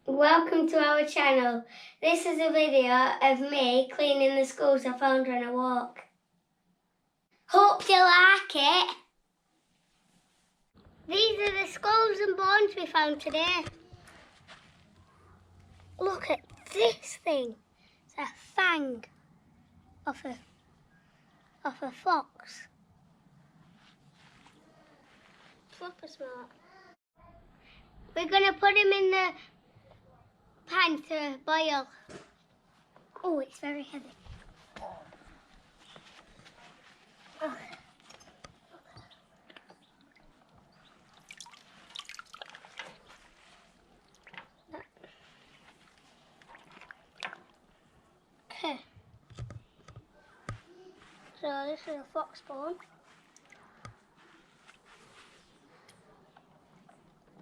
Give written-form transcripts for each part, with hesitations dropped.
Welcome to our channel. This is a video of me cleaning the skulls I found on a walk. Hope you like it. These are the skulls and bones we found today. Look at this thing. It's a fang of a fox. Proper smart. We're going to put him in the pan to boil. Oh, it's very heavy. Oh. Okay. So this is a fox bone.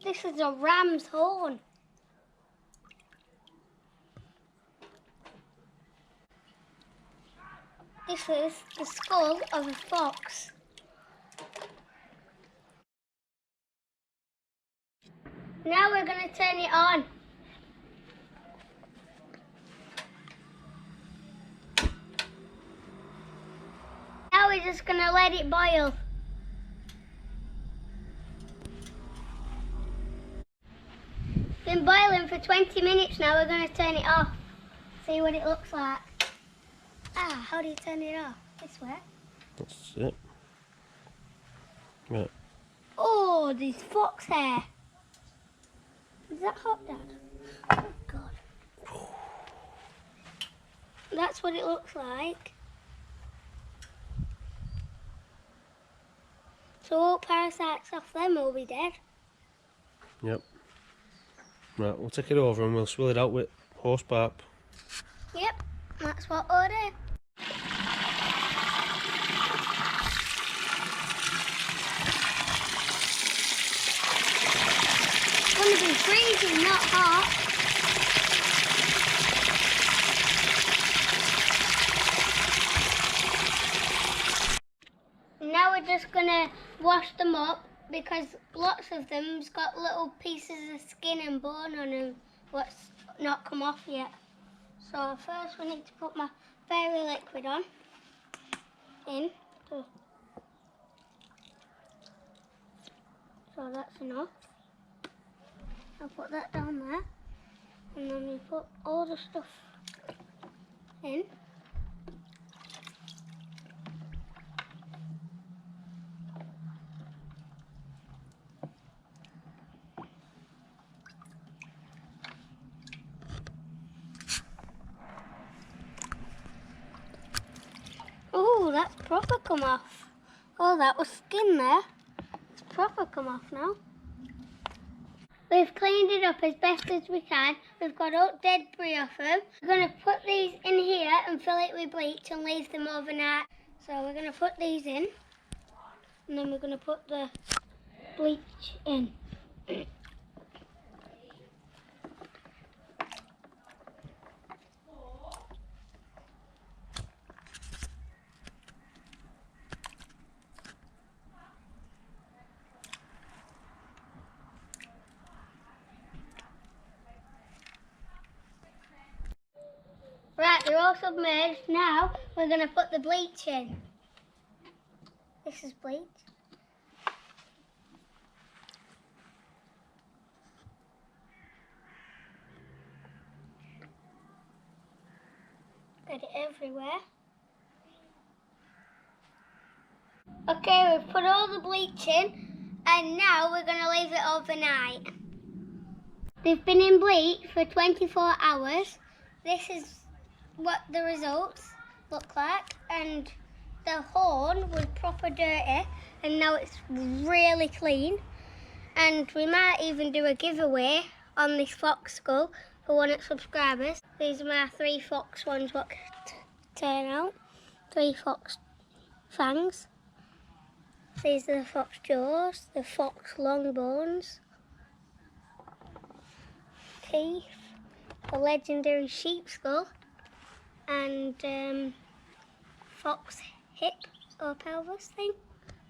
This is a ram's horn. This is the skull of a fox. Now we're going to turn it on. Now we're just going to let it boil. Been boiling for 20 minutes now. We're going to turn it off. See what it looks like. How do you turn it off? This way. That's it. Right. Oh, there's fox hair. Is that hot, Dad? Oh, God. That's what it looks like. So all parasites off them will be dead. Yep. Right, we'll take it over and we'll swill it out with horse barb. Yep, that's what we'll do. It's going to be freezing, not hot. Now we're just going to wash them up because lots of them's got little pieces of skin and bone on them what's not come off yet. So first we need to put my fairy liquid on. So that's enough. I'll put that down there. And then we put all the stuff in. Oh, that's proper come off. Oh, that was skin there. It's proper come off now. We've cleaned it up as best as we can. We've got all debris off them. We're going to put these in here and fill it with bleach and leave them overnight. So we're going to put these in. And then we're going to put the bleach in. Right, they're all submerged. Now we're going to put the bleach in. This is bleach. Get it everywhere. Okay, we've put all the bleach in and now we're going to leave it overnight. They've been in bleach for 24 hours. This is what the results look like, and the horn was proper dirty and now it's really clean, and we might even do a giveaway on this fox skull for one of the subscribers. These are my 3 fox ones what turn out, 3 fox fangs. These are the fox jaws, the fox long bones, teeth, the legendary sheep skull, and fox hip or pelvis thing,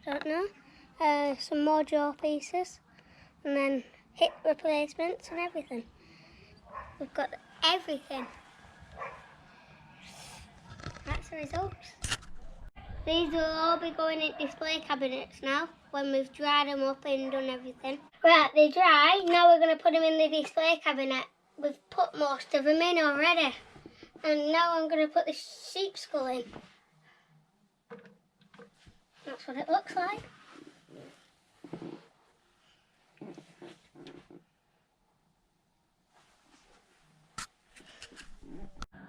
don't know. Some more jaw pieces, and then hip replacements and everything. We've got everything. That's the results. These will all be going in display cabinets now when we've dried them up and done everything. Right, they're dry. Now we're going to put them in the display cabinet. We've put most of them in already. And now I'm going to put the sheep skull in. That's what it looks like.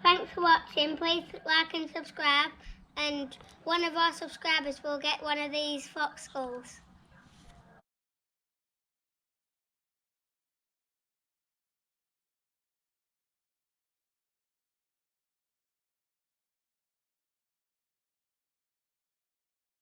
Thanks for watching. Please like and subscribe. And one of our subscribers will get one of these fox skulls.